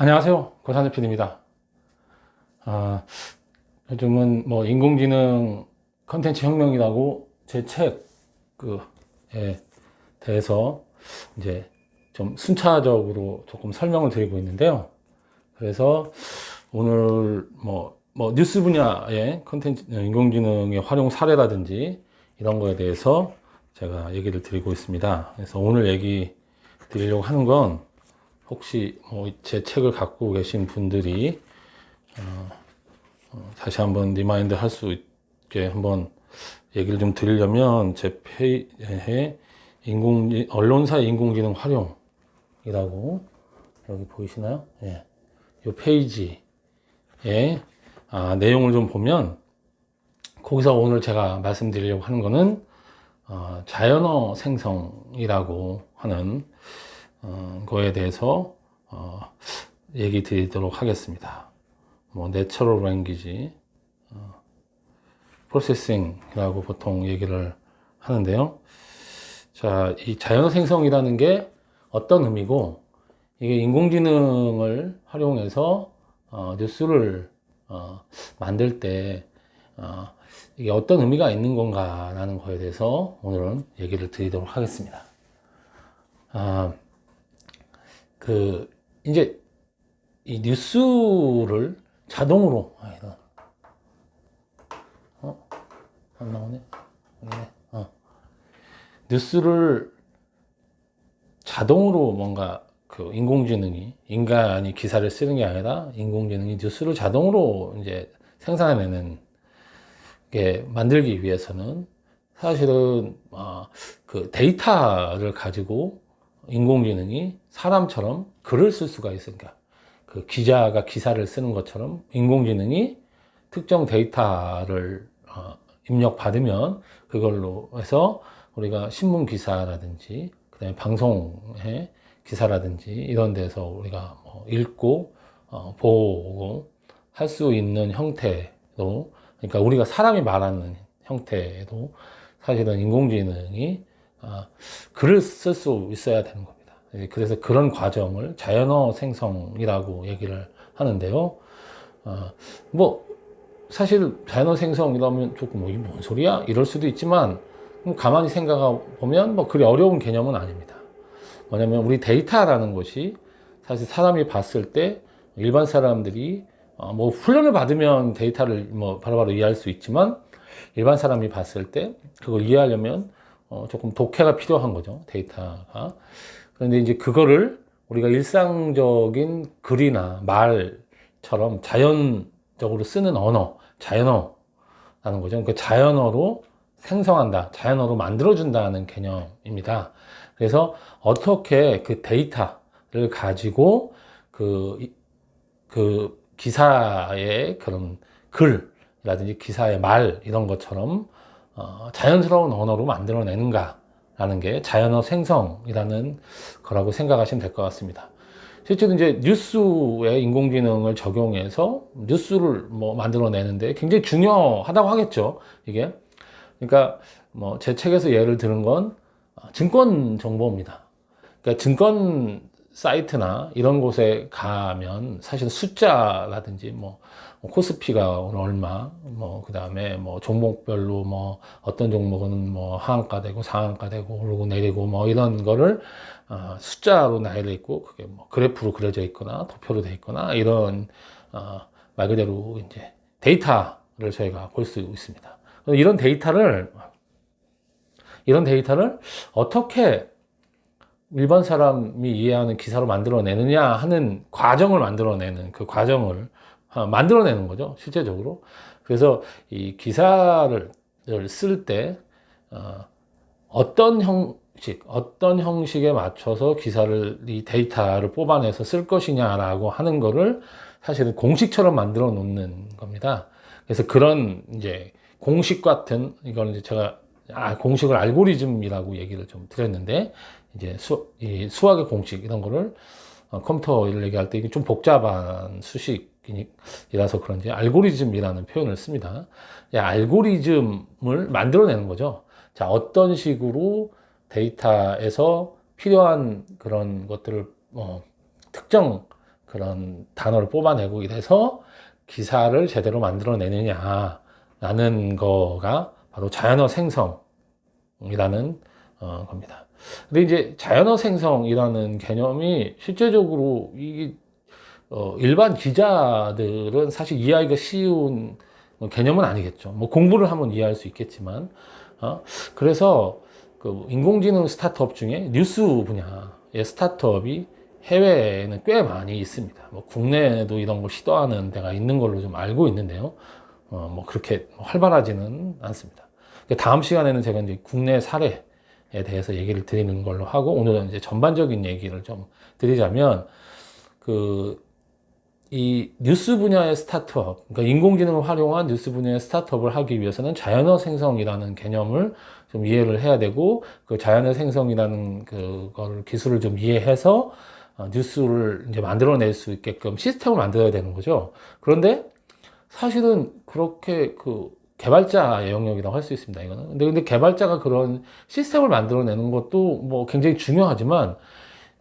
안녕하세요. 고산재 PD입니다. 요즘은 뭐 인공지능 컨텐츠 혁명이라고 제 책에 대해서 이제 좀 순차적으로 조금 설명을 드리고 있는데요. 그래서 오늘 뉴스 분야의 컨텐츠, 인공지능의 활용 사례라든지 이런 거에 대해서 제가 얘기를 드리고 있습니다. 그래서 오늘 얘기 드리려고 하는 건 혹시 제 책을 갖고 계신 분들이 다시 한번 리마인드 할 수 있게 한번 얘기를 좀 드리려면 제 페이지에 언론사의 인공지능 활용이라고 여기 보이시나요? 예. 이 페이지에 내용을 좀 보면 거기서 오늘 제가 말씀드리려고 하는 거는 자연어 생성이라고 하는 거에 대해서 얘기 드리도록 하겠습니다. Natural Language Processing이라고 보통 얘기를 하는데요. 자, 이 자연어 생성이라는 게 어떤 의미고, 이게 인공지능을 활용해서 뉴스를 만들 때 이게 어떤 의미가 있는 건가라는 거에 대해서 오늘은 얘기를 드리도록 하겠습니다. 이제 이 뉴스를 자동으로 안 나오네. 뉴스를 자동으로 뭔가 인공지능이, 인간이 기사를 쓰는 게 아니라 인공지능이 뉴스를 자동으로 이제 생산해내는 게 만들기 위해서는 사실은 데이터를 가지고 인공지능이 사람처럼 글을 쓸 수가 있으니까, 그 기자가 기사를 쓰는 것처럼 인공지능이 특정 데이터를 입력받으면 그걸로 해서 우리가 신문 기사라든지 그다음에 방송의 기사라든지 이런 데서 우리가 읽고 보고 할 수 있는 형태로, 그러니까 우리가 사람이 말하는 형태도 사실은 인공지능이 글을 쓸 수 있어야 되는 겁니다. 그래서 그런 과정을 자연어 생성이라고 얘기를 하는데요. 사실 자연어 생성이라면 조금 이게 뭔 소리야? 이럴 수도 있지만, 가만히 생각해 보면 그리 어려운 개념은 아닙니다. 뭐냐면 우리 데이터라는 것이 사실 사람이 봤을 때 일반 사람들이 훈련을 받으면 데이터를 바로바로 이해할 수 있지만, 일반 사람이 봤을 때 그걸 이해하려면 조금 독해가 필요한 거죠, 데이터가. 그런데 이제 그거를 우리가 일상적인 글이나 말처럼 자연적으로 쓰는 언어, 자연어라는 거죠. 그 자연어로 생성한다, 자연어로 만들어준다는 개념입니다. 그래서 어떻게 그 데이터를 가지고 그 기사의 그런 글이라든지 기사의 말 이런 것처럼 자연스러운 언어로 만들어내는가라는 게 자연어 생성이라는 거라고 생각하시면 될 것 같습니다. 실제로 이제 뉴스에 인공지능을 적용해서 뉴스를 만들어내는데 굉장히 중요하다고 하겠죠, 이게. 그러니까 제 책에서 예를 들은 건 증권 정보입니다. 그러니까 증권 사이트나 이런 곳에 가면 사실 숫자라든지 코스피가 오늘 얼마, 그 다음에 종목별로 어떤 종목은 하한가 되고 상한가 되고 오르고 내리고 이런 거를 숫자로 나열돼 있고, 그게 그래프로 그려져 있거나 도표로 돼 있거나 이런 말 그대로 이제 데이터를 저희가 볼 수 있습니다. 이런 데이터를 어떻게 일반 사람이 이해하는 기사로 만들어내느냐 하는 과정을 만들어내는, 그 과정을 만들어내는 거죠, 실제적으로. 그래서 이 기사를 쓸 때 어떤 형식에 맞춰서 이 데이터를 뽑아내서 쓸 것이냐라고 하는 거를 사실은 공식처럼 만들어 놓는 겁니다. 그래서 그런 이제 공식 같은, 이거는 이제 제가 공식을 알고리즘이라고 얘기를 좀 드렸는데, 이제 수학의 공식 이런 거를 컴퓨터를 얘기할 때 이게 좀 복잡한 수식이라서 그런지 알고리즘이라는 표현을 씁니다. 알고리즘을 만들어내는 거죠. 자, 어떤 식으로 데이터에서 필요한 그런 것들을 특정 그런 단어를 뽑아내고 이래서 기사를 제대로 만들어내느냐라는 거가 바로 자연어 생성이라는 겁니다. 근데 이제 자연어 생성이라는 개념이 실제적으로 일반 기자들은 사실 이해하기가 쉬운 개념은 아니겠죠. 뭐 공부를 하면 이해할 수 있겠지만, 그래서 그 인공지능 스타트업 중에 뉴스 분야의 스타트업이 해외에는 꽤 많이 있습니다. 뭐 국내에도 이런 걸 시도하는 데가 있는 걸로 좀 알고 있는데요. 뭐 그렇게 활발하지는 않습니다. 다음 시간에는 제가 이제 국내 사례에 대해서 얘기를 드리는 걸로 하고, 오늘은 이제 전반적인 얘기를 좀 드리자면, 이 뉴스 분야의 스타트업, 그러니까 인공지능을 활용한 뉴스 분야의 스타트업을 하기 위해서는 자연어 생성이라는 개념을 좀 이해를 해야 되고, 그 자연어 생성이라는 그걸 기술을 좀 이해해서 뉴스를 이제 만들어낼 수 있게끔 시스템을 만들어야 되는 거죠. 그런데 사실은 그렇게 개발자의 영역이라고 할 수 있습니다, 이거는. 근데 개발자가 그런 시스템을 만들어내는 것도 뭐 굉장히 중요하지만,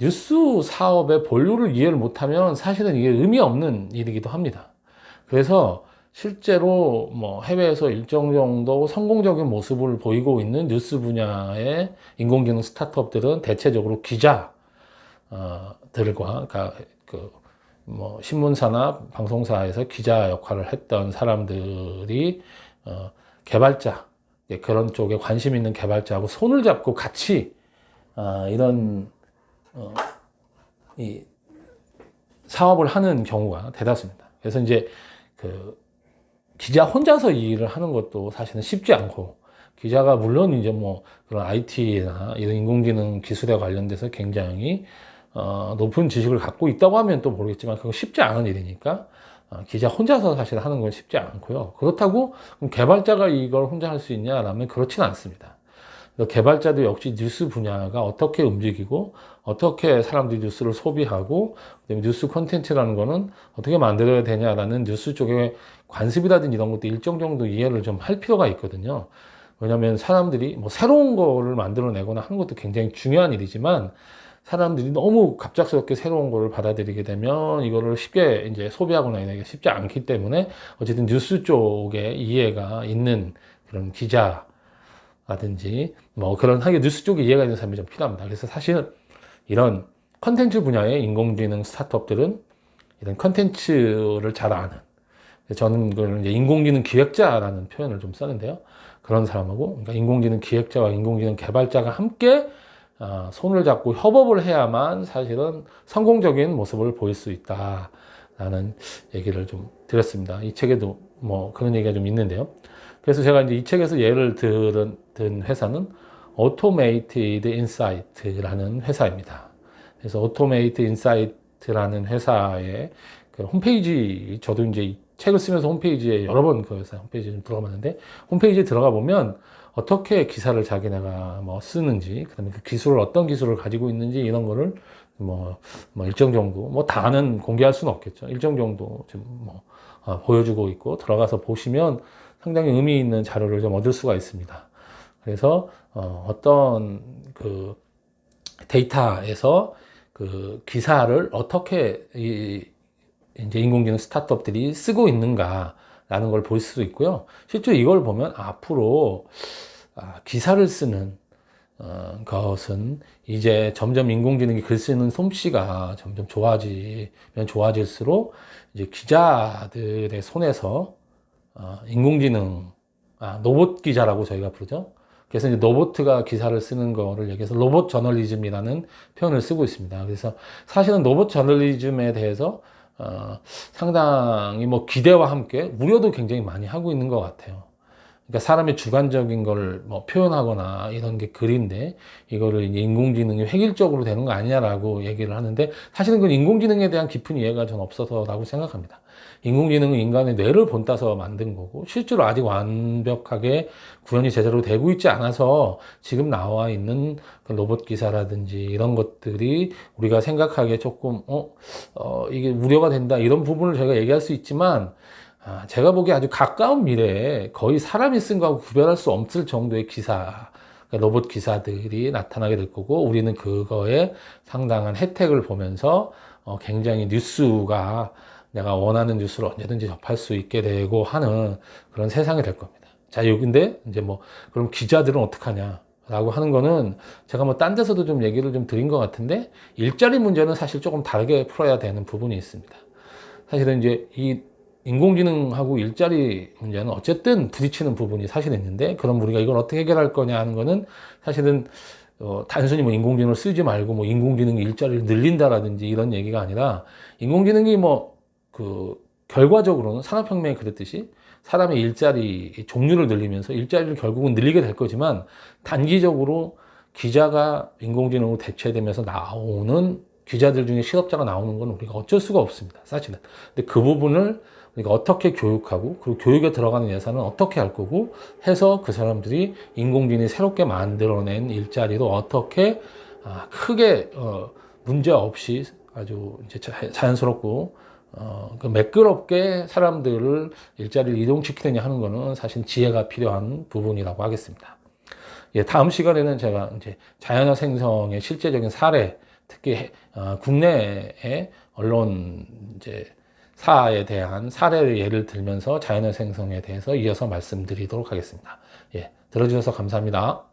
뉴스 사업의 본류를 이해를 못하면 사실은 이게 의미 없는 일이기도 합니다. 그래서 실제로 뭐 해외에서 일정 정도 성공적인 모습을 보이고 있는 뉴스 분야의 인공지능 스타트업들은 대체적으로 기자들과, 그러니까 뭐 신문사나 방송사에서 기자 역할을 했던 사람들이 개발자, 그런 쪽에 관심 있는 개발자하고 손을 잡고 같이 이런 이 사업을 하는 경우가 대다수입니다. 그래서 이제 기자 혼자서 이 일을 하는 것도 사실은 쉽지 않고, 기자가 물론 이제 뭐 그런 IT나 이런 인공지능 기술에 관련돼서 굉장히 높은 지식을 갖고 있다고 하면 또 모르겠지만, 그건 쉽지 않은 일이니까 기자 혼자서 사실 하는 건 쉽지 않고요. 그렇다고 개발자가 이걸 혼자 할 수 있냐라면 그렇지는 않습니다. 개발자도 역시 뉴스 분야가 어떻게 움직이고, 어떻게 사람들이 뉴스를 소비하고, 뉴스 콘텐츠라는 거는 어떻게 만들어야 되냐라는 뉴스 쪽의 관습이라든지 이런 것도 일정 정도 이해를 좀 할 필요가 있거든요. 왜냐하면 사람들이 뭐 새로운 거를 만들어내거나 하는 것도 굉장히 중요한 일이지만, 사람들이 너무 갑작스럽게 새로운 거를 받아들이게 되면 이거를 쉽게 이제 소비하거나 이런 게 쉽지 않기 때문에, 어쨌든 뉴스 쪽에 이해가 있는 그런 기자라든지 뭐 그런 하게 뉴스 쪽에 이해가 있는 사람이 좀 필요합니다. 그래서 사실 이런 컨텐츠 분야의 인공지능 스타트업들은 이런 컨텐츠를 잘 아는, 저는 그걸 이제 인공지능 기획자라는 표현을 좀 쓰는데요. 그런 사람하고, 그러니까 인공지능 기획자와 인공지능 개발자가 함께 손을 잡고 협업을 해야만 사실은 성공적인 모습을 보일 수 있다라는 얘기를 좀 드렸습니다. 이 책에도 뭐 그런 얘기가 좀 있는데요. 그래서 제가 이제 이 책에서 예를 든 회사는 Automated Insight라는 회사입니다. 그래서 Automated Insight라는 회사의 그 홈페이지, 저도 이제 이 책을 쓰면서 홈페이지에 여러 번 그 회사 홈페이지에 좀 들어가봤는데, 홈페이지에 들어가 보면 어떻게 기사를 자기네가 뭐 쓰는지, 그다음에 그 기술을 어떤 기술을 가지고 있는지 이런 거를 뭐 일정 정도, 뭐 다는 공개할 수는 없겠죠. 일정 정도 좀 보여주고 있고, 들어가서 보시면 상당히 의미 있는 자료를 좀 얻을 수가 있습니다. 그래서 어떤 그 데이터에서 그 기사를 어떻게 이제 인공지능 스타트업들이 쓰고 있는가라는 걸 볼 수 있고요. 실제로 이걸 보면 앞으로 기사를 쓰는 것은 이제 점점 인공지능이 글 쓰는 솜씨가 점점 좋아지면 좋아질수록 이제 기자들의 손에서 인공지능, 로봇 기자라고 저희가 부르죠. 그래서 이제 로봇가 기사를 쓰는 거를 얘기해서 로봇 저널리즘이라는 표현을 쓰고 있습니다. 그래서 사실은 로봇 저널리즘에 대해서 상당히 뭐 기대와 함께 우려도 굉장히 많이 하고 있는 것 같아요. 그러니까 사람의 주관적인 걸 뭐 표현하거나 이런 게 글인데, 이거를 이제 인공지능이 획일적으로 되는 거 아니냐라고 얘기를 하는데, 사실은 그 인공지능에 대한 깊은 이해가 전 없어서라고 생각합니다. 인공지능은 인간의 뇌를 본따서 만든 거고, 실제로 아직 완벽하게 구현이 제대로 되고 있지 않아서 지금 나와 있는 그 로봇 기사라든지 이런 것들이 우리가 생각하기에 조금 이게 우려가 된다, 이런 부분을 저희가 얘기할 수 있지만, 제가 보기에 아주 가까운 미래에 거의 사람이 쓴 거하고 구별할 수 없을 정도의 기사가 그러니까 로봇 기사들이 나타나게 될 거고, 우리는 그거에 상당한 혜택을 보면서 굉장히 뉴스가 내가 원하는 뉴스를 언제든지 접할 수 있게 되고 하는 그런 세상이 될 겁니다. 자, 근데 이제 뭐 그럼 기자들은 어떡하냐? 라고 하는 거는 제가 뭐 딴 데서도 좀 얘기를 좀 드린 것 같은데, 일자리 문제는 사실 조금 다르게 풀어야 되는 부분이 있습니다. 사실은 이제 이 인공지능하고 일자리 문제는 어쨌든 부딪히는 부분이 사실 있는데, 그럼 우리가 이걸 어떻게 해결할 거냐 하는 거는 사실은 단순히 뭐 인공지능을 쓰지 말고 뭐 인공지능이 일자리를 늘린다라든지 이런 얘기가 아니라, 인공지능이 뭐 결과적으로는 산업혁명이 그랬듯이 사람의 일자리 종류를 늘리면서 일자리를 결국은 늘리게 될 거지만, 단기적으로 기자가 인공지능으로 대체되면서 나오는 기자들 중에 실업자가 나오는 건 우리가 어쩔 수가 없습니다, 사실은. 근데 그 부분을 우리가 어떻게 교육하고, 그리고 교육에 들어가는 예산은 어떻게 할 거고 해서 그 사람들이 인공지능이 새롭게 만들어낸 일자리로 어떻게 크게 문제 없이 아주 이제 자연스럽고 매끄럽게 사람들을 일자리를 이동시키느냐 하는 거는 사실 지혜가 필요한 부분이라고 하겠습니다. 예, 다음 시간에는 제가 이제 자연어 생성의 실제적인 사례, 특히 국내의 언론 이제 사에 대한 사례를 예를 들면서 자연어 생성에 대해서 이어서 말씀드리도록 하겠습니다. 예, 들어주셔서 감사합니다.